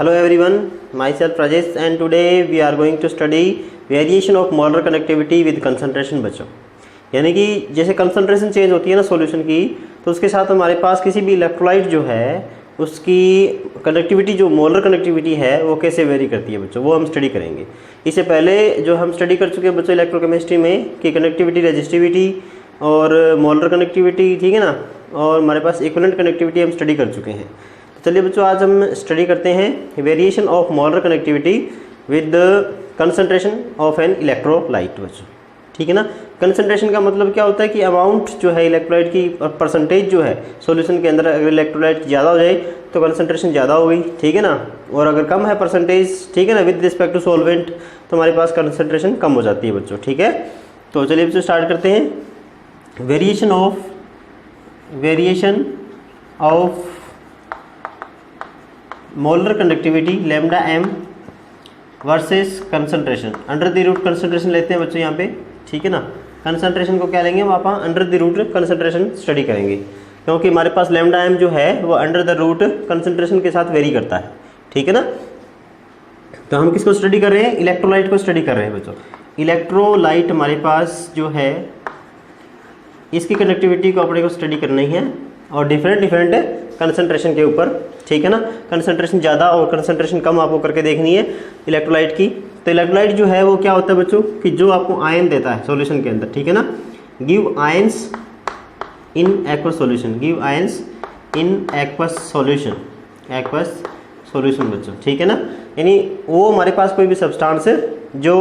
Hello everyone, myself Rajesh and today we are going to study variation of molar connectivity with concentration बच्चों। यानी कि जैसे concentration change होती है ना सॉल्यूशन की, तो उसके साथ हमारे पास किसी भी इलेक्ट्रोलाइट जो है उसकी कनेक्टिविटी, जो मोलर कनेक्टिविटी है वो कैसे वेरी करती है बच्चों, वो हम स्टडी करेंगे। इससे पहले जो हम स्टडी कर चुके हैं बच्चों इलेक्ट्रोकेमिस्ट्री में कि कनेक्टिविटी, रेजिस्टिविटी और मोलर कनेक्टिविटी, ठीक है ना, और हमारे पास इक्विवेलेंट कनेक्टिविटी हम स्टडी कर चुके हैं। तो चलिए बच्चों आज हम स्टडी करते हैं variation of molar connectivity with concentration of an electrolyte बच्चों, ठीक है ना। कंसंट्रेशन का मतलब क्या होता है कि अमाउंट जो है इलेक्ट्रोलाइट की और परसेंटेज जो है सॉल्यूशन के अंदर, अगर इलेक्ट्रोलाइट ज़्यादा हो जाए तो कंसंट्रेशन ज़्यादा हो गई, ठीक है ना, और अगर कम है परसेंटेज, ठीक है ना, विद रिस्पेक्ट टू सॉल्वेंट, तो हमारे पास कंसंट्रेशन कम हो जाती है बच्चों, ठीक है। तो चलिए बच्चों स्टार्ट करते हैं। Variation of molar conductivity lambda M versus concentration under the root concentration लेते हैं बच्चों यहाँ पे, ठीक है ना। कंसंट्रेशन को क्या लेंगे हम, आप under the root concentration study करेंगे, क्योंकि हमारे पास लैम्डा एम जो है वो अंडर द रूट कंसंट्रेशन के साथ वेरी करता है, ठीक है ना। तो हम किसको स्टडी कर रहे हैं, इलेक्ट्रोलाइट को स्टडी कर रहे हैं बच्चों। इलेक्ट्रोलाइट हमारे पास जो है इसकी कंडक्टिविटी को अपने को स्टडी करनी है और डिफरेंट कंसंट्रेशन के ऊपर, ठीक है ना। कंसंट्रेशन ज़्यादा और कंसंट्रेशन कम आपको करके देखनी है इलेक्ट्रोलाइट की। तो इलेक्ट्रोलाइट जो है वो क्या होता है बच्चों कि जो आपको आयन देता है सॉल्यूशन के अंदर, ठीक है ना। Give ions in aqueous solution, give ions in aqueous solution बच्चों, ठीक है ना। यानी वो हमारे पास कोई भी सब्सटेंस जो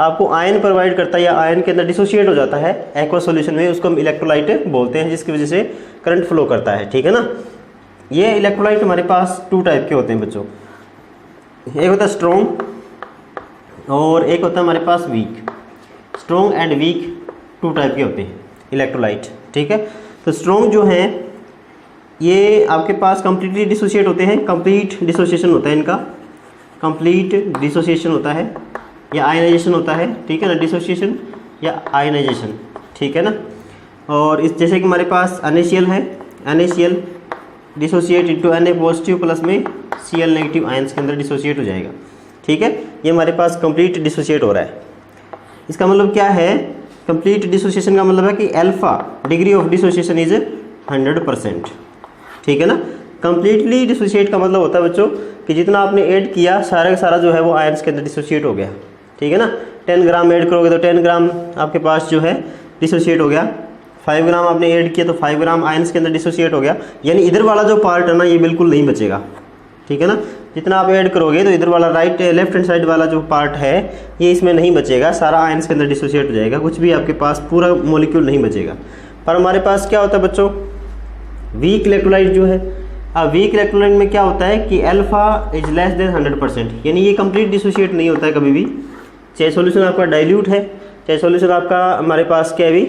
आपको आयन प्रोवाइड करता है या आयन के अंदर डिसोशिएट हो जाता है एक्वस सॉल्यूशन में, उसको हम इलेक्ट्रोलाइट बोलते हैं, जिसकी वजह से करंट फ्लो करता है, ठीक है ना। ये इलेक्ट्रोलाइट हमारे पास टू टाइप के होते हैं बच्चों, एक होता है स्ट्रॉन्ग और एक होता है हमारे पास weak. Strong and weak two type के होते हैं इलेक्ट्रोलाइट, ठीक है। तो स्ट्रॉन्ग जो हैं ये आपके पास कंप्लीटली डिसोशिएट होते हैं, कंप्लीट डिसोशिएशन होता है इनका, कंप्लीट डिसोशिएशन होता है या आयनाइजेशन होता है, ठीक है ना, डिसोशिएशन या आयनाइजेशन, ठीक है ना। और इस जैसे कि हमारे पास NaCl है, NaCl dissociate into Na positive plus में Cl नेगेटिव आयंस के अंदर डिसोशिएट हो जाएगा, ठीक है। ये हमारे पास कंप्लीट डिसोशिएट हो रहा है। इसका मतलब क्या है, कंप्लीट डिसोशिएशन का मतलब है कि alpha degree of dissociation is 100%, ठीक है ना। कंप्लीटली डिसोशिएट का मतलब होता है बच्चों कि जितना आपने ऐड किया सारा का सारा जो है वो आयंस के अंदर डिसोशिएट हो गया, ठीक है ना। 10 ग्राम ऐड करोगे तो 10 ग्राम आपके पास जो है डिसोशिएट हो गया। 5 ग्राम आपने ऐड किया तो 5 ग्राम आयंस के अंदर डिसोशिएट हो गया। यानी इधर वाला जो पार्ट है ना ये बिल्कुल नहीं बचेगा, ठीक है ना। जितना आप ऐड करोगे तो इधर वाला लेफ्ट हैंड साइड वाला जो पार्ट है ये इसमें नहीं बचेगा, सारा आयंस के अंदर डिसोशिएट हो जाएगा, कुछ भी आपके पास पूरा मॉलिक्यूल नहीं बचेगा। पर हमारे पास क्या होता है बच्चों, वीक इलेक्ट्रोलाइट जो है, अब वीक इलेक्ट्रोलाइट में क्या होता है कि अल्फा इज लेस देन 100%, यानी ये कंप्लीट डिसोशिएट नहीं होता है कभी भी, चाहे सॉल्यूशन आपका डाइल्यूट है, चाहे सॉल्यूशन आपका हमारे पास क्या है भी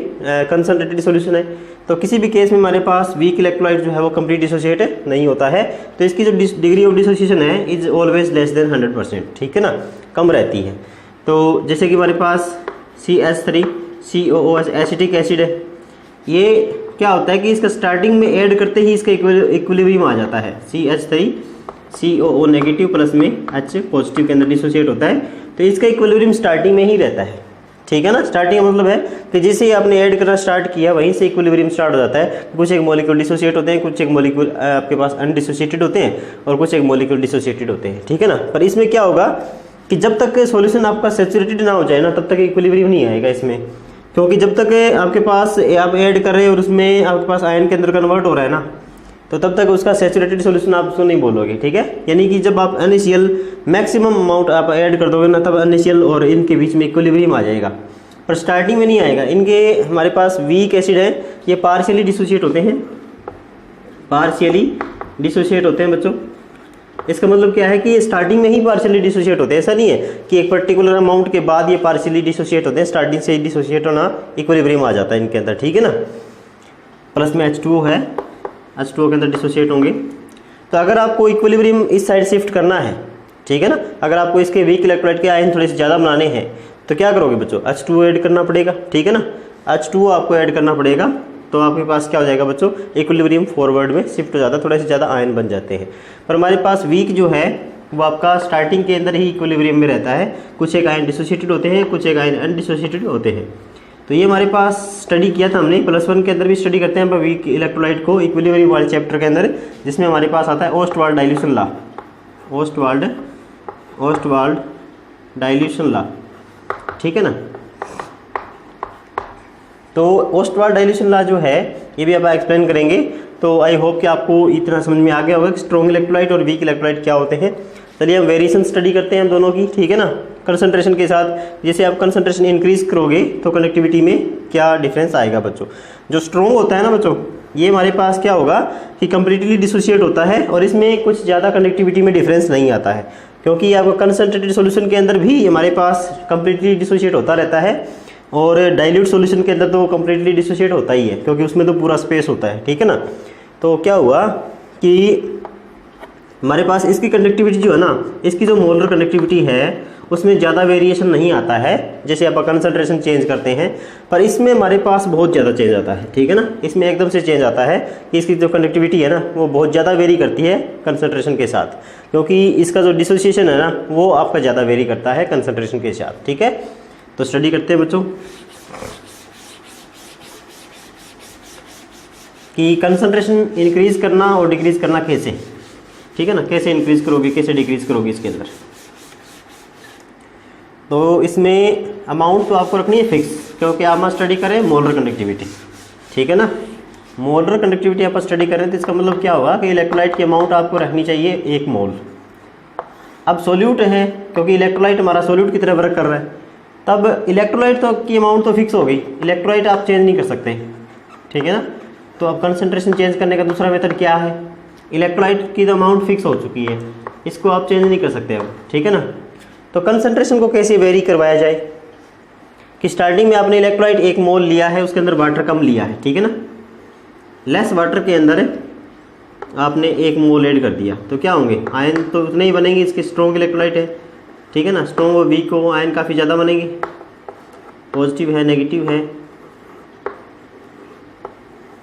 कंसंट्रेटेड सॉल्यूशन है, तो किसी भी केस में हमारे पास वीक इलेक्ट्रोलाइट जो है वो कंप्लीट डिसोशिएट नहीं होता है। तो इसकी जो डिग्री ऑफ डिसोशिएशन है इज ऑलवेज लेस देन 100%, ठीक है ना, कम रहती है। तो जैसे कि हमारे पास CH3 COOH एसिटिक एसिड है, ये क्या होता है कि इसका स्टार्टिंग में ऐड करते ही इसका इक्विलिब्रियम आ जाता है, CH3 COO नेगेटिव प्लस में H पॉजिटिव के अंदर डिसोशिएट होता है, तो इसका इक्विलिब्रियम स्टार्टिंग में ही रहता है, ठीक है ना। स्टार्टिंग का मतलब है कि जैसे ही आपने ऐड करना स्टार्ट किया वहीं से इक्विलिब्रियम स्टार्ट हो जाता है। कुछ एक मॉलिक्यूल डिसोशिएट होते हैं, कुछ एक मॉलिक्यूल आपके पास अनडिसोशिएटेड होते हैं और कुछ एक मॉलिक्यूल डिसोशिएटेड होते हैं, ठीक है ना। पर इसमें क्या होगा कि जब तक सॉल्यूशन आपका सैचुरेटेड ना हो जाए ना तब तक इक्विलिब्रियम नहीं आएगा इसमें, क्योंकि जब तक आपके पास आप ऐड कर रहे हैं और उसमें आपके पास आयन के अंदर कन्वर्ट हो रहा है ना, तो तब तक उसका सैचुरेटेड सॉल्यूशन आप उसको नहीं बोलोगे, ठीक है। यानी कि जब आप NaCl मैक्सिमम अमाउंट आप ऐड कर दोगे ना तब NaCl और इनके बीच में इक्विलिब्रियम आ जाएगा, पर स्टार्टिंग में नहीं आएगा। इनके हमारे पास वीक एसिड है, ये पार्शियली डिसोशिएट होते हैं, पार्शियली डिसोशिएट होते हैं बच्चों। इसका मतलब क्या है कि ये स्टार्टिंग में ही पार्शियली डिसोशिएट होते हैं, ऐसा नहीं है कि एक पर्टिकुलर अमाउंट के बाद ये पार्शियली डिसोशिएट होते हैं, स्टार्टिंग से ही डिसोशिएट होना इक्विलिब्रियम आ जाता है इनके अंदर, ठीक है ना। प्लस में H2O है, H2O के अंदर डिसोशिएट होंगे। तो अगर आपको इक्विलिब्रियम इस साइड शिफ्ट करना है, ठीक है ना, अगर आपको इसके वीक इलेक्ट्रोलाइट के आयन थोड़े से ज़्यादा बनाने हैं तो क्या करोगे बच्चों, H2O ऐड करना पड़ेगा, ठीक है ना। H2O आपको ऐड करना पड़ेगा तो आपके पास क्या हो जाएगा बच्चों, इक्विलिब्रियम फॉरवर्ड में शिफ्ट हो जाता है, थोड़े से ज़्यादा आयन बन जाते हैं। पर हमारे पास वीक जो है वो आपका स्टार्टिंग के अंदर ही इक्विलिब्रियम में रहता है। कुछ एक आयन डिसोसिएटेड होते हैं, कुछ एक आयन अनडिसोसिएटेड होते हैं। तो ये हमारे पास स्टडी किया था हमने, +1 के अंदर भी स्टडी करते हैं हम वीक इलेक्ट्रोलाइट को इक्विलिब्रियम वाले चैप्टर के अंदर, जिसमें हमारे पास आता है Ostwald dilution law, Ostwald dilution law, ठीक है ना। तो ओस्टवाल्ड डाइल्यूशन लॉ जो है ये भी अब एक्सप्लेन करेंगे। तो आई होप कि आपको इतना समझ में आ गया होगा कि स्ट्रॉन्ग इलेक्ट्रोलाइट और वीक इलेक्ट्रोलाइट क्या होते हैं। चलिए हम वेरिएशन स्टडी करते हैं हम दोनों की, ठीक है ना, कंसंट्रेशन के साथ। जैसे आप कंसंट्रेशन इंक्रीज करोगे तो कनेक्टिविटी में क्या डिफरेंस आएगा बच्चों। जो स्ट्रॉन्ग होता है ना बच्चों, ये हमारे पास क्या होगा कि कंप्लीटली डिसोशिएट होता है और इसमें कुछ ज़्यादा कनेक्टिविटी में डिफरेंस नहीं आता है, क्योंकि आपको कंसंट्रेटेड सॉल्यूशन के अंदर भी हमारे पास कंप्लीटली डिसोशिएट होता रहता है, और डाइल्यूट सॉल्यूशन के अंदर तो कंप्लीटली डिसोशिएट होता ही है, क्योंकि उसमें तो पूरा स्पेस होता है, ठीक है ना। तो क्या हुआ कि हमारे पास इसकी कंडक्टिविटी जो है ना, इसकी जो मोलर कंडक्टिविटी है उसमें ज़्यादा वेरिएशन नहीं आता है, जैसे आप कंसंट्रेशन चेंज करते हैं, पर इसमें हमारे पास बहुत ज़्यादा चेंज आता है, ठीक है ना। इसमें एकदम से चेंज आता है कि इसकी जो कंडक्टिविटी है ना वो बहुत ज़्यादा वेरी करती है कंसंट्रेशन के साथ, क्योंकि इसका जो डिसोसिएशन है ना वो आपका ज़्यादा वेरी करता है कंसंट्रेशन के साथ, ठीक है। तो स्टडी करते हैं बच्चों कि कंसंट्रेशन इंक्रीज करना और डिक्रीज करना कैसे, ठीक है ना, कैसे इंक्रीज करोगे कैसे डिक्रीज करोगे इसके अंदर। तो इसमें अमाउंट तो आपको रखनी है फिक्स, क्योंकि आप स्टडी करें मोलर कंडक्टिविटी, ठीक है ना। मोलर कंडक्टिविटी आप स्टडी करें तो इसका मतलब क्या होगा कि इलेक्ट्रोलाइट की अमाउंट आपको रखनी चाहिए 1 मोल। अब सोल्यूट है, क्योंकि इलेक्ट्रोलाइट हमारा सोल्यूट की तरह वर्क कर रहा है, तब इलेक्ट्रोलाइट तो की अमाउंट तो फिक्स हो गई, इलेक्ट्रोलाइट आप चेंज नहीं कर सकते, ठीक है ना। तो अब कंसंट्रेशन चेंज करने का दूसरा मेथड क्या है, इलेक्ट्रोलाइट की तो अमाउंट फिक्स हो चुकी है, इसको आप चेंज नहीं कर सकते अब, ठीक है ना। तो कंसंट्रेशन को कैसे वेरी करवाया जाए कि स्टार्टिंग में आपने इलेक्ट्रोलाइट 1 मोल लिया है, उसके अंदर वाटर कम लिया है, ठीक है ना। लेस वाटर के अंदर आपने 1 मोल ऐड कर दिया, तो क्या होंगे आयन तो उतने ही बनेंगे, इसके स्ट्रॉन्ग इलेक्ट्रोलाइट है, ठीक है ना। स्ट्रॉन्ग और वीक को आयन काफ़ी ज़्यादा बनेंगे, पॉजिटिव है नेगेटिव है,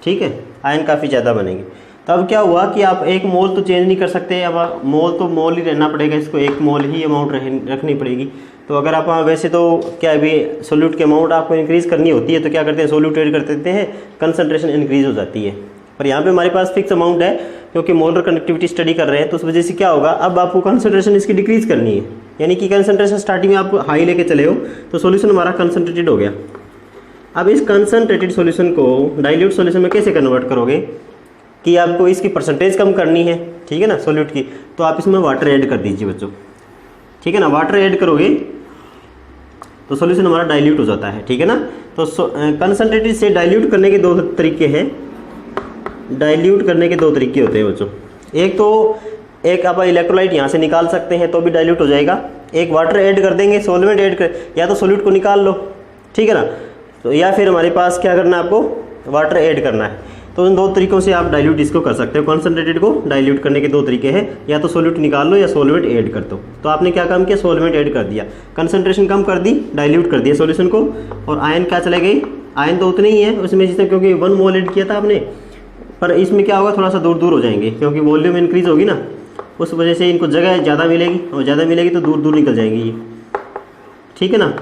ठीक है, आयन काफ़ी ज़्यादा बनेंगे। तो अब क्या हुआ कि आप 1 मोल तो चेंज नहीं कर सकते, अब मोल तो मोल ही रहना पड़ेगा, इसको 1 मोल ही अमाउंट रखनी पड़ेगी। तो अगर आप वैसे तो क्या अभी सोल्यूट की अमाउंट आपको इंक्रीज़ करनी होती है तो क्या करते हैं, सोल्यूट ऐड कर देते हैं, कंसंट्रेशन इंक्रीज़ हो जाती है। पर यहाँ पे हमारे पास फिक्स अमाउंट है, क्योंकि मोलर कंडक्टिविटी स्टडी कर रहे हैं, तो उस वजह से क्या होगा, अब आपको कंसंट्रेशन इसकी डिक्रीज़ करनी है, यानी कि कंसंट्रेशन स्टार्टिंग में आप हाई लेके चले हो तो सोल्यूशन हमारा कंसंट्रेटेड हो गया। अब इस कंसंट्रेटेड सोल्यूशन को डाइल्यूट सोल्यूशन में कैसे कन्वर्ट करोगे कि आपको इसकी परसेंटेज कम करनी है, ठीक है ना, सोल्यूट की, तो आप इसमें वाटर ऐड कर दीजिए बच्चों, ठीक है ना। वाटर ऐड करोगे तो सोल्यूशन हमारा डाइल्यूट हो जाता है, ठीक है ना। तो कंसंट्रेटेड से डाइल्यूट करने के 2 तरीके हैं, डाइल्यूट करने के 2 तरीके होते हैं बच्चों। एक तो एक आप इलेक्ट्रोलाइट यहाँ से निकाल सकते हैं तो भी डाइल्यूट हो जाएगा, एक वाटर ऐड कर देंगे, सॉल्वेंट ऐड कर, या तो सोल्यूट को निकाल लो, ठीक है ना, तो या फिर हमारे पास क्या करना है, आपको वाटर ऐड करना है। तो इन 2 तरीकों से आप डाइल्यूट इसको कर सकते हो, कंसंट्रेटेड को डाइल्यूट करने के 2 तरीके हैं, या तो सोल्यूट निकाल लो या सॉल्वेंट ऐड कर दो। तो आपने क्या काम किया, सॉल्वेंट ऐड कर दिया, कंसंट्रेशन कम कर दी, डाइल्यूट कर दिया सॉल्यूशन को, और आयन क्या चले गई, आयन तो उतने ही है उसमें जिसने, क्योंकि 1 मोल ऐड किया था आपने, पर इसमें क्या होगा, थोड़ा सा दूर दूर हो जाएंगे, क्योंकि वॉल्यूम इंक्रीज होगी ना, उस वजह से इनको जगह ज़्यादा मिलेगी, और ज़्यादा मिलेगी तो दूर दूर निकल जाएंगी ये, ठीक है ना।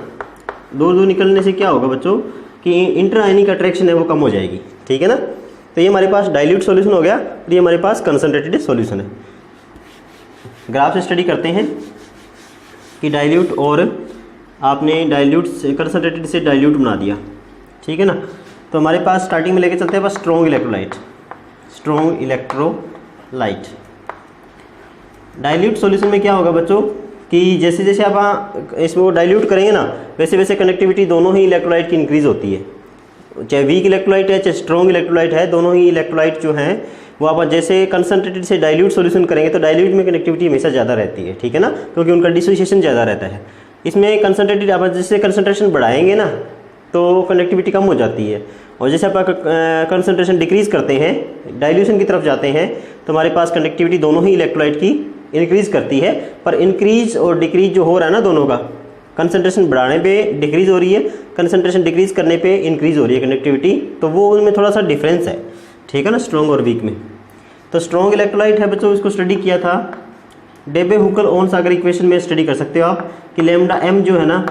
दूर दूर निकलने से क्या होगा बच्चों कि इंटर आयनिक अट्रैक्शन है वो कम हो जाएगी, ठीक है ना। तो ये हमारे पास डाइल्यूट सॉल्यूशन हो गया, और ये हमारे पास कंसंट्रेटेड सॉल्यूशन है। ग्राफ से स्टडी करते हैं कि डाइल्यूट, और आपने डाइल्यूट से कंसंट्रेटेड से डाइल्यूट बना दिया, ठीक है ना। तो हमारे पास स्टार्टिंग में लेके चलते हैं बस strong electrolyte, strong electrolyte. Dilute solution में क्या होगा बच्चों कि जैसे जैसे आप इसमें डाइल्यूट करेंगे ना, वैसे वैसे कनेक्टिविटी दोनों ही इलेक्ट्रोलाइट की इंक्रीज होती है, चाहे वीक इलेक्ट्रोलाइट है चाहे स्ट्रॉन्ग इलेक्ट्रोलाइट है, दोनों ही इलेक्ट्रोलाइट जो हैं वो आप जैसे कंसंट्रेटेड से डाइल्यूट सॉल्यूशन करेंगे तो डाइल्यूट में कनेक्टिविटी हमेशा ज़्यादा रहती है, ठीक है ना, क्योंकि उनका डिसोसिएशन ज़्यादा रहता है। इसमें कंसंट्रेटेड आप जैसे कंसंट्रेशन बढ़ाएंगे ना तो कनेक्टिविटी कम हो जाती है, और जैसे आप कंसंट्रेशन डिक्रीज़ करते हैं, डाइल्यूशन की तरफ जाते हैं, तो हमारे पास कनेक्टिविटी दोनों ही इलेक्ट्रोलाइट की इंक्रीज़ करती है। पर इंक्रीज और डिक्रीज जो हो रहा है ना दोनों का, कंसंट्रेशन बढ़ाने पे डिक्रीज़ हो रही है, कंसंट्रेशन डिक्रीज़ करने पे इंक्रीज़ हो रही है कनेक्टिविटी, तो वो उनमें थोड़ा सा डिफरेंस है, ठीक है ना, स्ट्रॉन्ग और वीक में। तो स्ट्रॉन्ग इलेक्ट्रोलाइट है बच्चों, इसको स्टडी किया था डेबे हुकल ओन सागर इक्वेशन में स्टडी कर सकते हो आप कि लैम्डा एम जो है ना,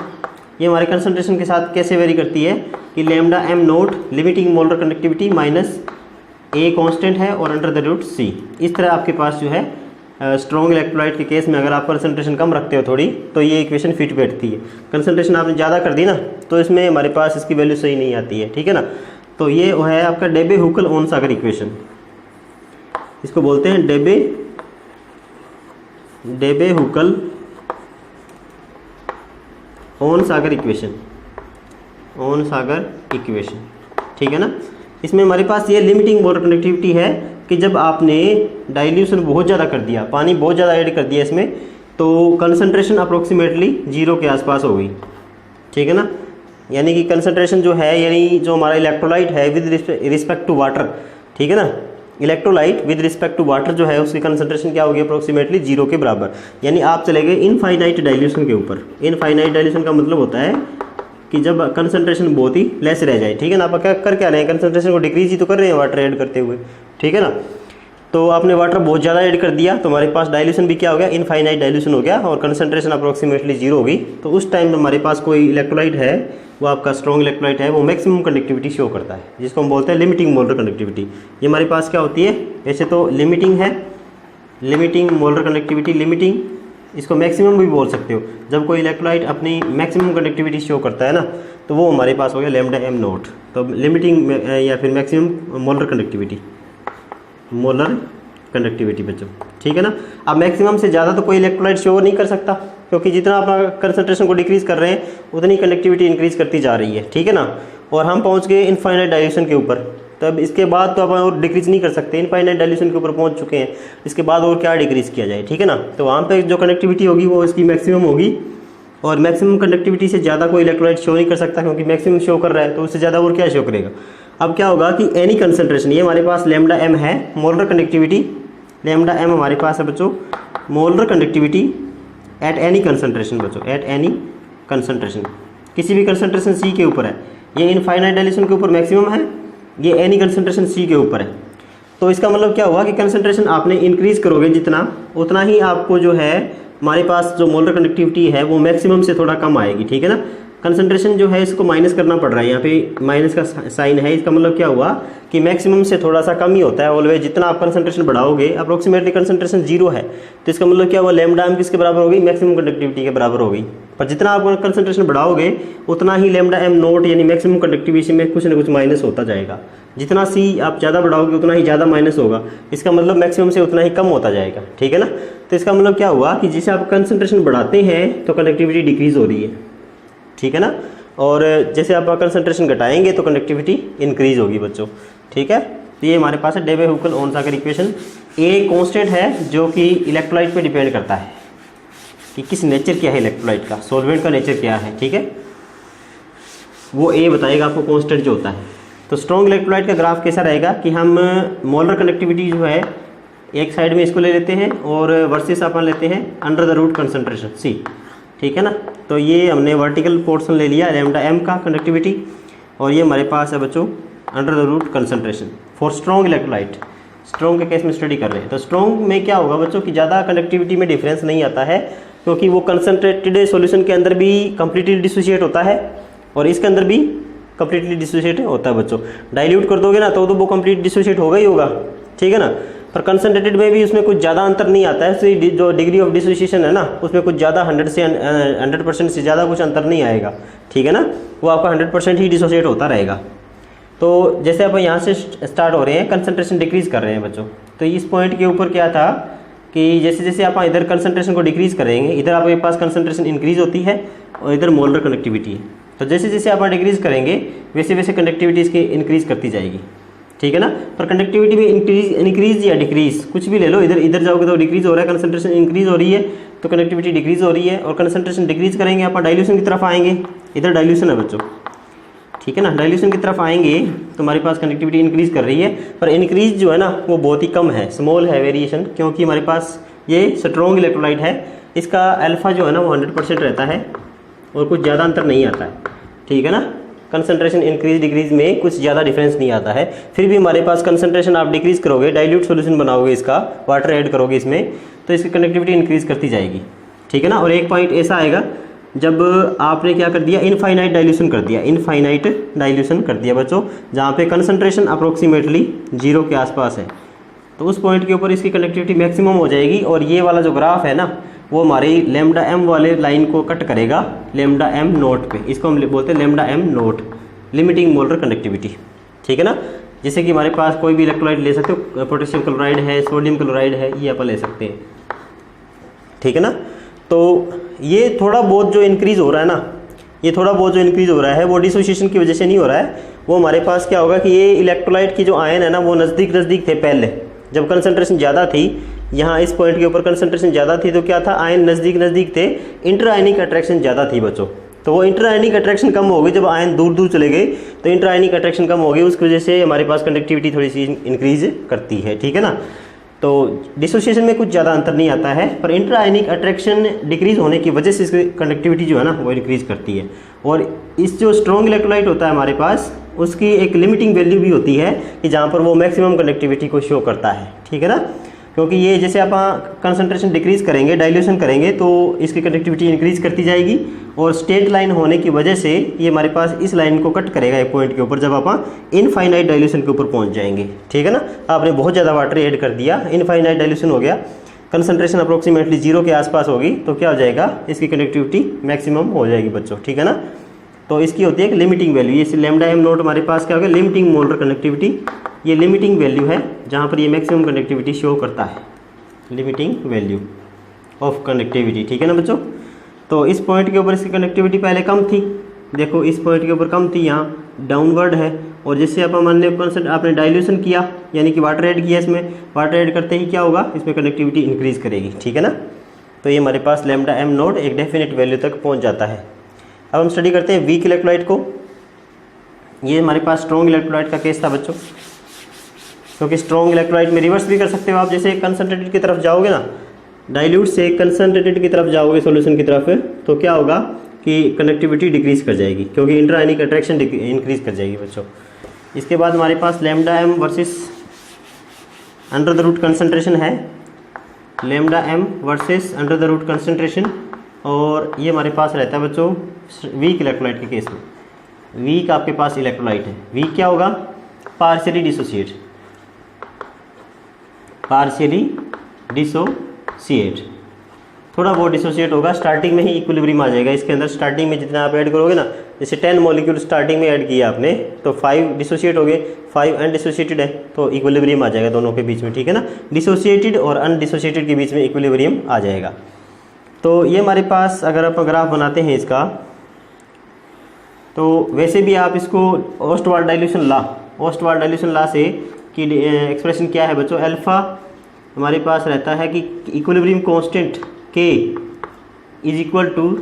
ये हमारे कंसंट्रेशन के साथ कैसे वेरी करती है कि lambda M note limiting molar conductivity minus A constant है और अंडर द रूट सी। इस तरह आपके पास जो है स्ट्रॉन्ग इलेक्ट्रोलाइट के केस में अगर आप कंसंट्रेशन कम रखते हो थोड़ी, तो ये इक्वेशन फिट बैठती है। कंसंट्रेशन आपने ज़्यादा कर दी ना, तो इसमें हमारे पास इसकी वैल्यू सही नहीं आती है, ठीक है ना। तो ये है आपका डेबे हुकल ओन सागर इक्वेशन, इसको बोलते हैं डेबे हुकल ओन सागर इक्वेशन, ठीक है ना। इसमें हमारे पास ये लिमिटिंग मोलर कंडक्टिविटी है कि जब आपने डाइल्यूशन बहुत ज़्यादा कर दिया, पानी बहुत ज़्यादा ऐड कर दिया इसमें, तो कंसंट्रेशन अप्रोक्सीमेटली 0 के आसपास हो गई, ठीक है ना। यानी कि कंसंट्रेशन जो है, यानी जो हमारा इलेक्ट्रोलाइट है विद रिस्पेक्ट टू वाटर, ठीक है ना, electrolyte with respect to water जो है उसकी कंसंट्रेशन क्या होगी, अप्रोक्सीमेटली 0 के बराबर। यानी आप चले गए इनफाइनाइट डाइल्यूशन के ऊपर। इनफाइनाइट डाइल्यूशन का मतलब होता है कि जब कंसंट्रेशन बहुत ही लेस रह जाए, ठीक है ना। आप क्या कर रहे हैं, कंसंट्रेशन को डिक्रीज ही तो कर रहे हैं वाटर ऐड करते हुए, ठीक है ना। तो आपने वाटर बहुत ज़्यादा ऐड कर दिया तो हमारे पास डाइल्यूशन भी क्या हो गया, इनफाइनाइट डाइल्यूशन हो गया और कंसंट्रेशन अप्रोक्सीमेटली 0 होगी। तो उस टाइम हमारे पास कोई इलेक्ट्रोलाइट है, वो आपका स्ट्रॉन्ग इलेक्ट्रोलाइट है, वो मैक्सिमम कंडक्टिविटी शो करता है, जिसको हम बोलते हैं लिमिटिंग मोलर कंडक्टिविटी। ये हमारे पास क्या होती है, वैसे तो लिमिटिंग है, लिमिटिंग मोलर कंडक्टिविटी, लिमिटिंग इसको मैक्सिमम भी बोल सकते हो। जब कोई इलेक्ट्रोलाइट अपनी मैक्सिमम कंडक्टिविटी शो करता है ना, तो वो हमारे पास हो गया लैम्डा एम नोट। तो लिमिटिंग या फिर मैक्सिमम मोलर कंडक्टिविटी बच्चों, ठीक है ना। अब मैक्सिमम से ज़्यादा तो कोई इलेक्ट्रोलाइट शो नहीं कर सकता, क्योंकि जितना आप कंसंट्रेशन को डिक्रीज कर रहे हैं उतनी कंडक्टिविटी इंक्रीज करती जा रही है, ठीक है ना। और हम पहुंच गए इनफाइनाइट डाइल्यूशन के ऊपर, तब इसके बाद तो अपन और डिक्रीज नहीं कर सकते, इनफाइनाइट डाइल्यूशन के ऊपर पहुंच चुके हैं, इसके बाद और क्या डिक्रीज किया जाए, ठीक है ना। तो वहाँ पे जो कनेक्टिविटी होगी वो इसकी मैक्सिमम होगी, और मैक्सिमम कंडक्टिविटी से ज़्यादा कोई इलेक्ट्रोलाइट शो नहीं कर सकता, क्योंकि मैक्सिमम शो कर रहा है तो उससे ज़्यादा और क्या शो करेगा। अब क्या होगा कि एनी कंसंट्रेशन, ये हमारे पास लैम्डा एम है, मोलर कंडक्टिविटी लैम्डा एम हमारे पास है बच्चों, molar conductivity at any concentration बच्चों, एट एनी कंसंट्रेशन, किसी भी कंसंट्रेशन सी के ऊपर है। ये इनफाइनाइट डाइल्यूशन के ऊपर मैक्सिमम है, ये एनी कंसंट्रेशन सी के ऊपर है। तो इसका मतलब क्या हुआ कि कंसंट्रेशन आपने इंक्रीज करोगे जितना, उतना ही आपको जो है हमारे पास जो मोलर कंडक्टिविटी है वो मैक्सिमम से थोड़ा कम आएगी, ठीक है ना। कंसंट्रेशन जो है इसको माइनस करना पड़ रहा है, यहाँ पे माइनस का साइन है, इसका मतलब क्या हुआ कि मैक्सिमम से थोड़ा सा कम ही होता है ऑलवेज। जितना आप कंसंट्रेशन बढ़ाओगे, अप्रोक्सीमेटली कंसंट्रेशन 0 है, तो इसका मतलब क्या हुआ, लैम्डा एम किसके बराबर होगी, मैक्सिमम कंडक्टिविटी के बराबर होगी। पर जितना आप कंसंट्रेशन बढ़ाओगे उतना ही लैम्डा एम नोट यानी मैक्सिमम कंडक्टिविटी में कुछ ना कुछ माइनस होता जाएगा। जितना सी आप ज़्यादा बढ़ाओगे उतना ही ज़्यादा माइनस होगा, इसका मतलब मैक्सिमम से उतना ही कम होता जाएगा, ठीक है ना। तो इसका मतलब क्या हुआ कि जैसे आप कंसंट्रेशन बढ़ाते हैं तो कंडक्टिविटी डिक्रीज हो रही है, ठीक है ना, और जैसे आप कंसंट्रेशन घटाएंगे तो कंडक्टिविटी इंक्रीज होगी बच्चों, ठीक है। तो ये हमारे पास है Debye Huckel Onsager equation. A constant है जो कि इलेक्ट्रोलाइट पे डिपेंड करता है कि किस नेचर क्या है इलेक्ट्रोलाइट का, सॉल्वेंट का नेचर क्या है, ठीक है, वो ए बताएगा आपको कांस्टेंट जो होता है। तो स्ट्रॉन्ग इलेक्ट्रोलाइट का ग्राफ कैसा रहेगा कि हम मोलर कंडक्टिविटी जो है एक साइड में इसको ले लेते हैं और वर्सेस अपन लेते हैं under the root concentration C, ठीक है ना। तो ये हमने वर्टिकल पोर्शन ले लिया लैम्डा एम का कंडक्टिविटी, और ये हमारे पास है बच्चों under the root concentration for strong electrolyte. Strong के केस में स्टडी कर रहे हैं, तो स्ट्रॉन्ग में क्या होगा बच्चों कि ज़्यादा कंडक्टिविटी में डिफरेंस नहीं आता है, क्योंकि वो कंसनट्रेटेड सॉल्यूशन के अंदर भी कम्प्लीटली डिसोशिएट होता है और इसके अंदर भी कम्प्लीटली डिसोशिएट होता है बच्चों। डाइल्यूट कर दोगे ना तो वो कंप्लीट डिसोशिएट होगा ही होगा, ठीक है ना। पर कंसनट्रेटेड में भी उसमें कुछ ज़्यादा अंतर नहीं आता है, उसकी जो डिग्री ऑफ डिसोसिएशन है ना उसमें कुछ ज़्यादा 100% से ज़्यादा कुछ अंतर नहीं आएगा, ठीक है ना। वो आपका 100% ही डिसोसिएट होता रहेगा। तो जैसे आप यहाँ से स्टार्ट हो रहे हैं, कंसंट्रेशन डिक्रीज़ कर रहे हैं बच्चों। तो इस पॉइंट के ऊपर क्या था कि जैसे जैसे आप इधर कंसंट्रेशन को डिक्रीज़ करेंगे, इधर आपके पास कंसंट्रेशन इंक्रीज़ होती है और इधर मोलर कनेक्टिविटी है। तो जैसे जैसे आप डिक्रीज़ करेंगे वैसे वैसे कनेक्टिविटी इसकी इंक्रीज़ करती जाएगी, ठीक है ना। पर कंडक्टिविटी में इंक्रीज या डिक्रीज कुछ भी ले लो, इधर इधर जाओगे तो डिक्रीज हो रहा है, कंसंट्रेशन इंक्रीज हो रही है तो कनेक्टिविटी डिक्रीज हो रही है, और कंसंट्रेशन डिक्रीज करेंगे आप डाइल्यूशन की तरफ आएंगे, इधर डाइल्यूशन है बच्चों, ठीक है ना। डाइल्यूशन की तरफ आएंगे तो हमारे पास कनेक्टिविटी इंक्रीज कर रही है, पर इंक्रीज जो है ना वो बहुत ही कम है, स्मॉल है वेरिएशन, क्योंकि हमारे पास ये स्ट्रॉन्ग इलेक्ट्रोलाइट है, इसका अल्फा जो है ना वो 100% रहता है और कुछ ज़्यादा अंतर नहीं आता है, ठीक है ना। कंसंट्रेशन इंक्रीज डिक्रीज में कुछ ज़्यादा डिफरेंस नहीं आता है। फिर भी हमारे पास कंसंट्रेशन आप डिक्रीज करोगे, डाइल्यूट सोल्यूशन बनाओगे, इसका वाटर ऐड करोगे इसमें, तो इसकी कंडक्टिविटी इंक्रीज करती जाएगी, ठीक है ना। और एक पॉइंट ऐसा आएगा जब आपने क्या कर दिया, इनफाइनाइट डाइल्यूशन कर दिया, इनफाइनाइट डाइल्यूशन कर दिया बच्चों, जहाँ पे कंसंट्रेशन अप्रोक्सीमेटली 0 के आसपास है, तो उस पॉइंट के ऊपर इसकी कंडक्टिविटी मैक्सिमम हो जाएगी। और ये वाला जो ग्राफ है ना, वो हमारी लैम्डा एम वाले लाइन को कट करेगा लैम्डा एम नोट पे। इसको हम बोलते हैं lambda M note, limiting molar conductivity, ठीक है ना। जैसे कि हमारे पास कोई भी इलेक्ट्रोलाइट ले सकते हो, पोटेशियम क्लोराइड है, सोडियम क्लोराइड है, ये अपन ले सकते हैं, ठीक है ना। तो ये थोड़ा बहुत जो इंक्रीज़ हो रहा है ना, ये थोड़ा बहुत जो इंक्रीज़ हो रहा है वो डिसोसिएशन की वजह से नहीं हो रहा है। वो हमारे पास क्या होगा कि ये इलेक्ट्रोलाइट की जो आयन है ना, वो नज़दीक थे पहले, जब कंसंट्रेशन ज़्यादा थी, यहाँ इस पॉइंट के ऊपर कंसंट्रेशन ज़्यादा थी, तो क्या था, आयन नज़दीक थे, इंटर आयनिक अट्रैक्शन ज़्यादा थी बच्चों। तो वो इंटर आयनिक अट्रैक्शन कम हो गई, जब आयन दूर चले गए तो इंटर आयनिक अट्रैक्शन कम हो गई, उसकी वजह से हमारे पास कंडक्टिविटी थोड़ी सी इंक्रीज करती है, ठीक है ना। तो डिसोसिएशन में कुछ ज़्यादा अंतर नहीं आता है, पर इंटर आयनिक अट्रैक्शन डिक्रीज होने की वजह से इसकी कंडक्टिविटी जो है ना वो इंक्रीज करती है। और इस जो स्ट्रॉन्ग इलेक्ट्रोलाइट होता है हमारे पास, उसकी एक लिमिटिंग वैल्यू भी होती है कि जहाँ पर वो मैक्सिमम कंडक्टिविटी को शो करता है, ठीक है ना। क्योंकि ये जैसे आप कंसंट्रेशन डिक्रीज करेंगे, डाइल्यूशन करेंगे, तो इसकी कंडक्टिविटी इंक्रीज करती जाएगी। और स्ट्रेट लाइन होने की वजह से ये हमारे पास इस लाइन को कट करेगा एक पॉइंट के ऊपर, जब आप इनफाइनाइट डाइल्यूशन के ऊपर पहुंच जाएंगे, ठीक है ना। आपने बहुत ज़्यादा वाटर ऐड कर दिया, इनफाइनाइट डाइल्यूशन हो गया, कंसंट्रेशन अप्रोक्सीमेटली 0 के आसपास होगी, तो क्या हो जाएगा, इसकी कंडक्टिविटी मैक्सिमम हो जाएगी बच्चों, ठीक है ना। तो इसकी होती है एक लिमिटिंग वैल्यू, ये लैम्डा एम नोट हमारे पास क्या होगा, लिमिटिंग मोलर कंडक्टिविटी, ये लिमिटिंग वैल्यू है जहाँ पर ये मैक्सिमम कंडक्टिविटी शो करता है, लिमिटिंग वैल्यू ऑफ कंडक्टिविटी, ठीक है ना बच्चों। तो इस पॉइंट के ऊपर इसकी कंडक्टिविटी पहले कम थी, देखो इस पॉइंट के ऊपर कम थी, यहाँ डाउनवर्ड है। और जैसे आप आपने डाइल्यूशन किया, यानी कि वाटर ऐड किया, इसमें वाटर ऐड करते ही क्या होगा, इसमें कंडक्टिविटी इंक्रीज करेगी, ठीक है ना। तो ये हमारे पास लैम्डा एम नोट एक डेफिनेट वैल्यू तक पहुँच जाता है। अब हम स्टडी करते हैं वीक इलेक्ट्रोलाइट को। ये हमारे पास स्ट्रॉन्ग इलेक्ट्रोलाइट का केस था बच्चों, क्योंकि स्ट्रॉन्ग इलेक्ट्रोलाइट में रिवर्स भी कर सकते हो आप, जैसे कंसंट्रेटेड की तरफ जाओगे ना, डाइल्यूट से कंसंट्रेटेड की तरफ जाओगे सॉल्यूशन की तरफ, तो क्या होगा कि कंडक्टिविटी डिक्रीज कर जाएगी, क्योंकि इंटर आयनिक अट्रैक्शन इंक्रीज कर जाएगी बच्चों। इसके बाद हमारे पास lambda M versus under the root concentration है, lambda M versus under the root concentration. और ये हमारे पास रहता है बच्चों वीक इलेक्ट्रोलाइट के केस में। वीक आपके पास इलेक्ट्रोलाइट है, वीक क्या होगा, पार्शियली डिसोसिएट, पार्शियली डिसोसिएट, थोड़ा बहुत डिसोसिएट होगा, स्टार्टिंग में ही इक्विलिब्रियम आ जाएगा इसके अंदर। स्टार्टिंग में जितना आप ऐड करोगे ना, जैसे 10 मॉलिक्यूल स्टार्टिंग में ऐड किया आपने, तो 5 डिसोसिएट हो गए, 5 अनडिसोसिएटेड है, तो इक्विलिब्रियम आ जाएगा दोनों के बीच में, ठीक है ना। डिसोसिएटेड और अनडिसोसिएटेड के बीच में इक्विलिब्रियम आ जाएगा। तो ये हमारे पास अगर आप ग्राफ बनाते हैं इसका, तो वैसे भी आप इसको ओस्टवाल्ड डाइल्यूशन ला से कि एक्सप्रेशन क्या है बच्चों, अल्फ़ा हमारे पास रहता है कि equilibrium constant K is equal to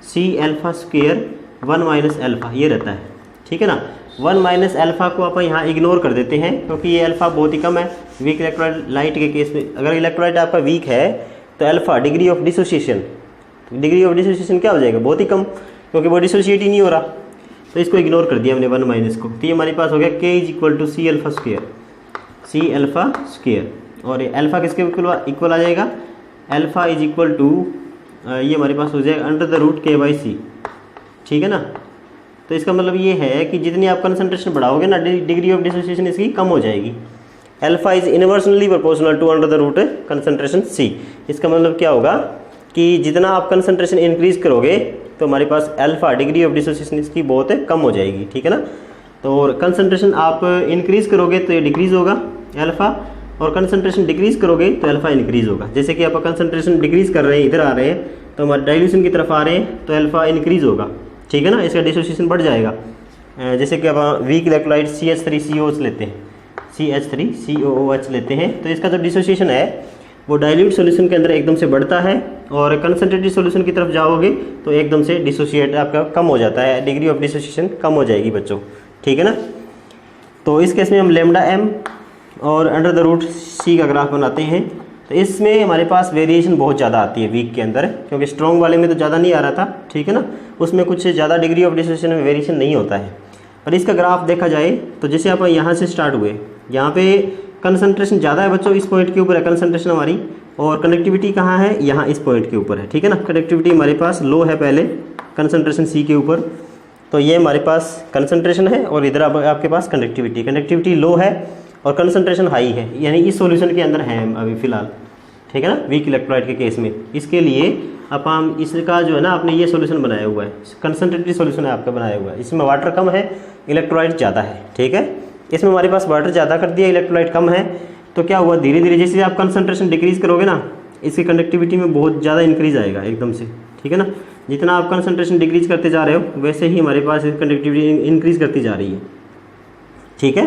C alpha square 1 minus alpha, ये रहता है, ठीक है ना। 1 माइनस अल्फ़ा को आप यहाँ इग्नोर कर देते हैं, क्योंकि ये अल्फ़ा बहुत ही कम है वीक इलेक्ट्रोलाइट के केस में। अगर इलेक्ट्रोलाइट आपका वीक है तो अल्फ़ा डिग्री ऑफ डिसोसिएशन क्या हो जाएगा, बहुत ही कम, क्योंकि वो डिसोसिएट ही नहीं हो रहा, तो इसको इग्नोर कर दिया हमने 1 माइनस को। तो ये हमारे पास हो गया K is equal to C alpha square, और ये अल्फ़ा किसके इक्वल आ जाएगा, अल्फ़ा इज इक्वल टू ये हमारे पास हो जाएगा अंडर द रूट K/C, ठीक है ना। तो इसका मतलब ये है कि जितनी आप कंसंट्रेशन बढ़ाओगे ना, डिग्री ऑफ डिसोसिएशन इसकी कम हो जाएगी। Alpha is inversely proportional to under the root concentration C। इसका मतलब क्या होगा कि जितना आप कंसंट्रेशन इंक्रीज करोगे, तो हमारे पास अल्फ़ा डिग्री ऑफ डिसोसिएशन इसकी बहुत कम हो जाएगी, ठीक है ना। तो कंसंट्रेशन आप इंक्रीज करोगे तो ये डिक्रीज होगा अल्फ़ा, और कंसंट्रेशन डिक्रीज करोगे तो अल्फ़ा इंक्रीज होगा। जैसे कि आप कंसंट्रेशन डिक्रीज कर रहे हैं, इधर आ रहे हैं, तो हमारे डाइल्यूशन की तरफ आ रहे हैं, तो अल्फ़ा इंक्रीज होगा, ठीक है ना, इसका डिसोसिएशन बढ़ जाएगा। जैसे कि आप वीक इलेक्ट्रोलाइट CH3COOH लेते हैं, CH3COOH लेते हैं, तो इसका जो डिसोसिएशन है वो डाइल्यूट सॉल्यूशन के अंदर एकदम से बढ़ता है, और कंसंट्रेटेड सॉल्यूशन की तरफ जाओगे तो एकदम से डिसोसिएट आपका कम हो जाता है, डिग्री ऑफ डिसोसिएशन कम हो जाएगी बच्चों, ठीक है ना। तो इस केस में हम लैम्डा एम और अंडर द रूट C का ग्राफ बनाते हैं। तो इसमें हमारे पास वेरिएशन बहुत ज़्यादा आती है वीक के अंदर, क्योंकि स्ट्रॉन्ग वाले में तो ज़्यादा नहीं आ रहा था, ठीक है ना, उसमें कुछ ज़्यादा डिग्री ऑफ डिसोसिएशन में वेरिएशन नहीं होता है। और इसका ग्राफ देखा जाए तो जैसे आप यहाँ से स्टार्ट हुए, यहाँ पे कंसंट्रेशन ज़्यादा है बच्चों, इस पॉइंट के ऊपर है कंसंट्रेशन हमारी, और कनेक्टिविटी कहाँ है, यहाँ इस पॉइंट के ऊपर है, ठीक है ना। कनेक्टिविटी हमारे पास लो है पहले, कंसंट्रेशन सी के ऊपर, तो ये हमारे पास कंसंट्रेशन है और इधर आपके पास कनेक्टिविटी लो है और कंसंट्रेशन हाई है, यानी इस सॉल्यूशन के अंदर है अभी फ़िलहाल, ठीक है ना, वीक इलेक्ट्रोलाइट के केस में। इसके लिए अब हम इसका जो है ना आपने ये सॉल्यूशन बनाया हुआ है, कंसंट्रेटेड सॉल्यूशन है आपका बनाया हुआ है, इसमें वाटर कम है, इलेक्ट्रोलाइट ज़्यादा है, ठीक है। इसमें हमारे पास वाटर ज़्यादा कर दिया, इलेक्ट्रोलाइट कम है, तो क्या हुआ, धीरे धीरे जैसे आप कंसंट्रेशन डिक्रीज़ करोगे ना, इसकी कंडक्टिविटी में बहुत ज़्यादा इंक्रीज़ आएगा एकदम से, ठीक है ना। जितना आप कंसंट्रेशन डिक्रीज़ करते जा रहे हो वैसे ही हमारे पास कंडक्टिविटी इंक्रीज़ करती जा रही है, ठीक है।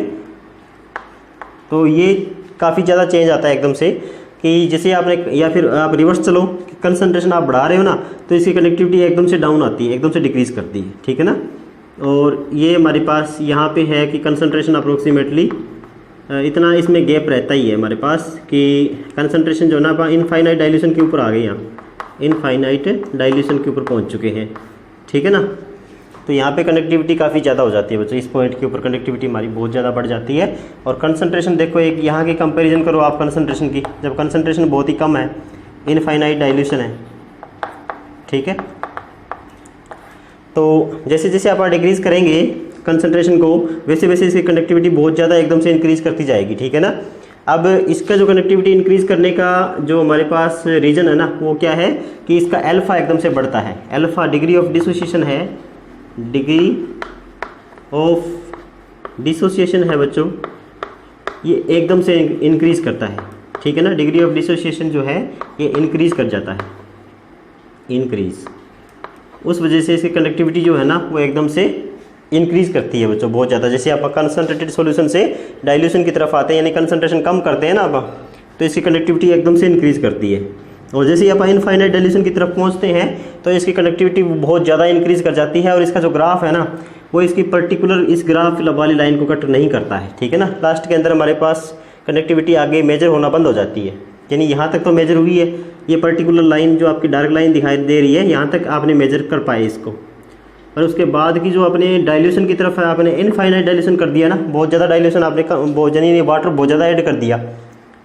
तो ये काफ़ी ज़्यादा चेंज आता है एकदम से, कि जैसे आपने, या फिर आप रिवर्स चलो, कंसंट्रेशन आप बढ़ा रहे हो ना तो इसकी कनेक्टिविटी एकदम से डाउन आती है, एकदम से डिक्रीज़ करती है, ठीक है ना। और ये हमारे पास यहाँ पे है कि कंसंट्रेशन अप्रोक्सीमेटली इतना इसमें गैप रहता ही है हमारे पास, कि कंसंट्रेशन जो ना इनफाइनाइट डाइल्यूशन के ऊपर आ गए, यहाँ इनफाइनाइट डाइल्यूशन के ऊपर पहुँच चुके हैं, ठीक है ना। तो यहाँ पे कनेक्टिविटी काफ़ी ज़्यादा हो जाती है बच्चों, इस पॉइंट के ऊपर कनेक्टिविटी हमारी बहुत ज़्यादा बढ़ जाती है। और कंसंट्रेशन देखो, एक यहाँ की कंपैरिजन करो आप कंसंट्रेशन की, जब कंसंट्रेशन बहुत ही कम है, इनफाइनाइट डाइल्यूशन है, ठीक है। तो जैसे जैसे आप डिक्रीज़ करेंगे कंसंट्रेशन को, वैसे वैसे इसकी कनेक्टिविटी बहुत ज़्यादा एकदम से इंक्रीज़ करती जाएगी, ठीक है ना। अब इसका जो कनेक्टिविटी इंक्रीज़ करने का जो हमारे पास रीज़न है ना, वो क्या है कि इसका अल्फ़ा एकदम से बढ़ता है, अल्फ़ा डिग्री ऑफ डिसोसिएशन है, डिग्री ऑफ डिसोसिएशन है बच्चों, ये एकदम से इंक्रीज़ करता है, ठीक है ना। डिग्री ऑफ डिसोसिएशन जो है ये इंक्रीज़ कर जाता है, इंक्रीज़, उस वजह से इसकी कंडक्टिविटी जो है ना वो एकदम से इंक्रीज़ करती है बच्चों बहुत ज़्यादा। जैसे आप कंसंट्रेटेड सॉल्यूशन से डाइल्यूशन की तरफ आते हैं, यानी कंसंट्रेशन कम करते हैं ना आप, तो इसकी कंडक्टिविटी एकदम से इंक्रीज़ करती है। और जैसे ही आप इनफाइनाइट डाइल्यूशन की तरफ पहुंचते हैं तो इसकी कनेक्टिविटी बहुत ज़्यादा इंक्रीज़ कर जाती है। और इसका जो ग्राफ है ना वो इसकी पर्टिकुलर इस ग्राफ वाली लाइन को कट नहीं करता है, ठीक है ना। लास्ट के अंदर हमारे पास कनेक्टिविटी आगे मेजर होना बंद हो जाती है, यानी यहाँ तक तो मेजर हुई है, ये पर्टिकुलर लाइन जो आपकी डार्क लाइन दिखाई दे रही है यहाँ तक आपने मेजर कर पाए इसको। और उसके बाद की जो अपने डाइल्यूशन की तरफ है, आपने इनफाइनाइट डाइल्यूशन कर दिया ना, बहुत ज़्यादा डाइल्यूशन आपने यानी वाटर बहुत ज़्यादा ऐड कर दिया,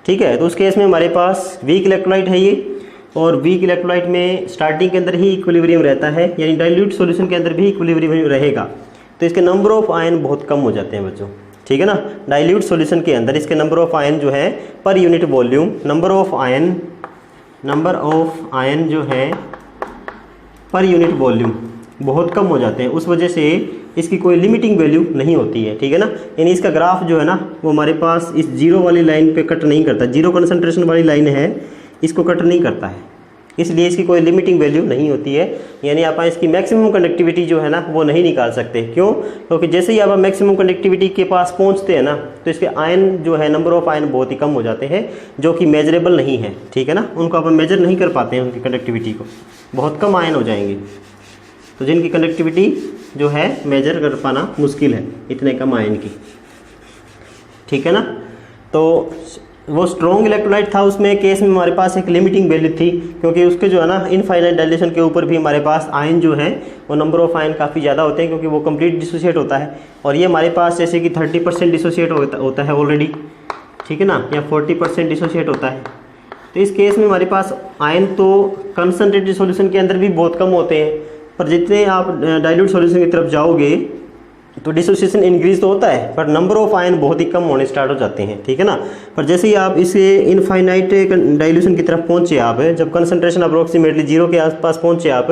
ठीक है। तो उस केस में हमारे पास वीक इलेक्ट्रोलाइट है ये, और वीक इलेक्ट्रोलाइट में स्टार्टिंग के अंदर ही इक्विलिब्रियम रहता है, यानी डाइल्यूट सॉल्यूशन के अंदर भी इक्विलिब्रियम रहेगा, तो इसके नंबर ऑफ आयन बहुत कम हो जाते हैं बच्चों, ठीक है ना। डाइल्यूट सॉल्यूशन के अंदर इसके नंबर ऑफ आयन जो है per unit volume, number of ion जो है पर यूनिट वॉल्यूम बहुत कम हो जाते हैं, उस वजह से इसकी कोई लिमिटिंग वैल्यू नहीं होती है, ठीक है ना। यानी इसका ग्राफ जो है ना वो हमारे पास इस जीरो वाली लाइन पे कट नहीं करता, जीरो कंसंट्रेशन वाली लाइन है इसको कट नहीं करता है, इसलिए इसकी कोई लिमिटिंग वैल्यू नहीं होती है, यानी आप इसकी मैक्सिमम कंडक्टिविटी जो है ना वो नहीं निकाल सकते। क्यों? क्योंकि जैसे ही आप मैक्सिमम कंडक्टिविटी के पास पहुंचते हैं ना तो इसके आयन जो है नंबर ऑफ आयन बहुत ही कम हो जाते हैं, जो कि मेजरेबल नहीं है, ठीक है ना। उनको आप मेजर नहीं कर पाते हैं, उनकी कंडक्टिविटी को, बहुत कम आयन हो जाएंगे, तो जिनकी कंडक्टिविटी जो है मेजर कर पाना मुश्किल है इतने कम आयन की, ठीक है ना। तो वो स्ट्रॉन्ग इलेक्ट्रोलाइट था, उसमें केस में हमारे पास एक लिमिटिंग वैल्यू थी, क्योंकि उसके जो है ना इनफाइनाइट डाइल्यूशन के ऊपर भी हमारे पास आयन जो है वो नंबर ऑफ आयन काफ़ी ज़्यादा होते हैं, क्योंकि वो कंप्लीट डिसोसिएट होता है। और ये हमारे पास जैसे कि 30% डिसोसिएट होता है ऑलरेडी, ठीक है ना, या 40% डिसोसिएट होता है। तो इस केस में हमारे पास आयन तो कंसंट्रेटेड सॉल्यूशन के अंदर भी बहुत कम होते हैं, पर जितने आप डाइल्यूट सॉल्यूशन की तरफ जाओगे तो डिसोसिएशन इंक्रीज तो होता है, पर नंबर ऑफ आयन बहुत ही कम होने स्टार्ट हो जाते हैं, ठीक है ना। पर जैसे ही आप इसे इनफाइनाइट डाइल्यूशन की तरफ पहुंचे आप, जब कंसंट्रेशन अप्रोक्सीमेटली जीरो के आसपास पहुंचे आप,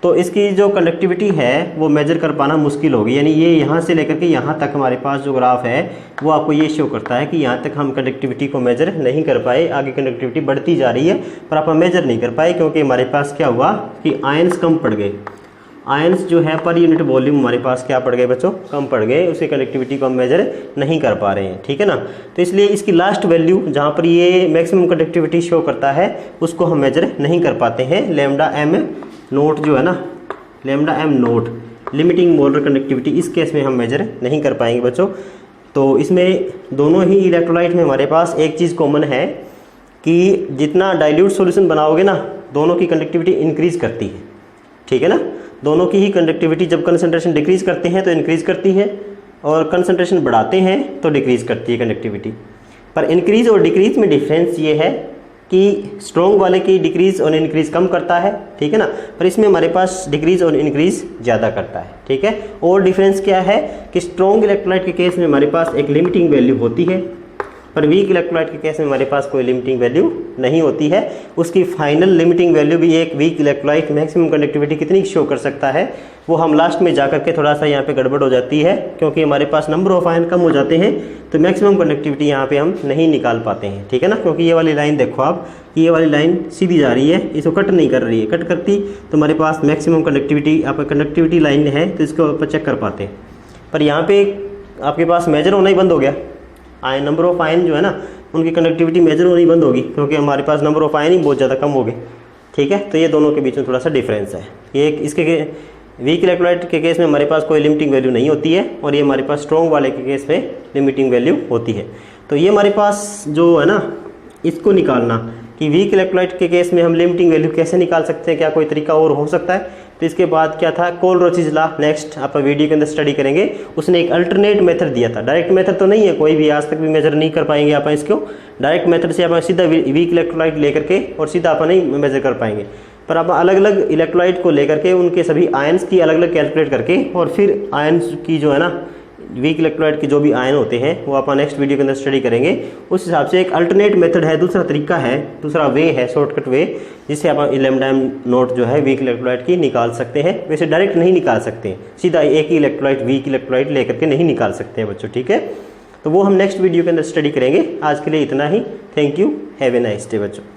तो इसकी जो कंडक्टिविटी है वो मेजर कर पाना मुश्किल होगी। यानी ये यहाँ से लेकर के यहाँ तक हमारे पास जो ग्राफ है वो आपको ये शो करता है कि यहाँ तक हम कंडक्टिविटी को मेजर नहीं कर पाए, आगे कंडक्टिविटी बढ़ती जा रही है पर आप मेजर नहीं कर पाए, क्योंकि हमारे पास क्या हुआ कि आयंस कम पड़ गए। आयंस जो है पर यूनिट वॉल्यूम हमारे पास क्या पड़ गए बच्चों, कम पड़ गए, उसकी कनेक्टिविटी को हम मेजर नहीं कर पा रहे हैं, ठीक है ना। तो इसलिए इसकी लास्ट वैल्यू जहाँ पर ये मैक्सिमम कनेक्टिविटी शो करता है उसको हम मेजर नहीं कर पाते हैं। लैम्डा एम नोट जो है ना, lambda M note limiting molar connectivity, इस केस में हम मेजर नहीं कर पाएंगे बच्चों। तो इसमें दोनों ही इलेक्ट्रोलाइट में हमारे पास एक चीज़ कॉमन है कि जितना डाइल्यूट सॉल्यूशन बनाओगे ना, दोनों की कंडक्टिविटी इंक्रीज करती है, ठीक है ना। दोनों की ही कंडक्टिविटी जब कंसंट्रेशन डिक्रीज करते हैं तो इंक्रीज करती है, और कंसंट्रेशन बढ़ाते हैं तो डिक्रीज करती है कंडक्टिविटी। पर इंक्रीज और डिक्रीज में डिफरेंस ये है कि स्ट्रॉन्ग वाले की डिक्रीज और इंक्रीज कम करता है, ठीक है ना, पर इसमें हमारे पास डिक्रीज और इंक्रीज ज़्यादा करता है, ठीक है। और डिफरेंस क्या है कि स्ट्रॉन्ग इलेक्ट्रोलाइट के केस में हमारे पास एक लिमिटिंग वैल्यू होती है, पर वीक इलेक्ट्रोलाइट के केस में हमारे पास कोई लिमिटिंग वैल्यू नहीं होती है। उसकी फाइनल लिमिटिंग वैल्यू भी एक वीक इलेक्ट्रोलाइट मैक्सिमम कंडक्टिविटी कितनी शो कर सकता है, वो हम लास्ट में जाकर के थोड़ा सा यहाँ पे गड़बड़ हो जाती है, क्योंकि हमारे पास नंबर ऑफ आयन कम हो जाते हैं तो मैक्सिमम कंडक्टिविटी यहाँ पे हम नहीं निकाल पाते हैं, ठीक है ना। क्योंकि ये वाली लाइन देखो आप, ये वाली लाइन सीधी जा रही है, इसको कट नहीं कर रही है, कट करती तो हमारे पास मैक्सिमम कंडक्टिविटी आपका कंडक्टिविटी लाइन है, तो इसको आप चेक कर पाते हैं। पर यहाँ पे आपके पास मेजर होना ही बंद हो गया, आयन नंबर ऑफ आयन जो है ना उनकी कंडक्टिविटी मेजर होनी बंद होगी, क्योंकि हमारे पास नंबर ऑफ आयन ही बहुत ज़्यादा कम हो गए, ठीक है। तो ये दोनों के बीच में थोड़ा सा डिफरेंस है। ये इसके वीक इलेक्ट्रोलाइट के केस में हमारे पास कोई लिमिटिंग वैल्यू नहीं होती है, और ये हमारे पास स्ट्रॉन्ग वाले के केस में लिमिटिंग वैल्यू होती है। तो ये हमारे पास जो है ना, इसको निकालना कि वीक इलेक्ट्रोलाइट के केस में हम लिमिटिंग वैल्यू कैसे निकाल सकते हैं, क्या कोई तरीका और हो सकता है। तो इसके बाद क्या था, कोलरोचीज लॉ नेक्स्ट आप वीडियो के अंदर स्टडी करेंगे। उसने एक अल्टरनेट मेथड दिया था, डायरेक्ट मेथड तो नहीं है कोई भी, आज तक भी मेजर नहीं कर पाएंगे आप इसको। डायरेक्ट मेथड से आप सीधा वीक इलेक्ट्रोलाइट लेकर के और सीधा आप नहीं मेजर कर पाएंगे, पर आप अलग अलग इलेक्ट्रोलाइट को लेकर के उनके सभी आयन्स की अलग अलग कैलकुलेट करके, और फिर आयन्स की जो है ना वीक इलेक्ट्रोलाइट के जो भी आयन होते हैं वो आप नेक्स्ट वीडियो के अंदर स्टडी करेंगे। उस हिसाब से एक अल्टरनेट मेथड है, दूसरा तरीका है, दूसरा वे है, शॉर्टकट वे, जिससे आप लैम्डा नोट जो है वीक इलेक्ट्रोलाइट की निकाल सकते हैं। वैसे डायरेक्ट नहीं निकाल सकते, सीधा एक ही इलेक्ट्रोलाइट वीक इलेक्ट्रोलाइट लेकर के नहीं निकाल सकते हैं बच्चों, ठीक है। तो वो हम नेक्स्ट वीडियो के अंदर स्टडी करेंगे। आज के लिए इतना ही। Thank you, have a nice day बच्चों।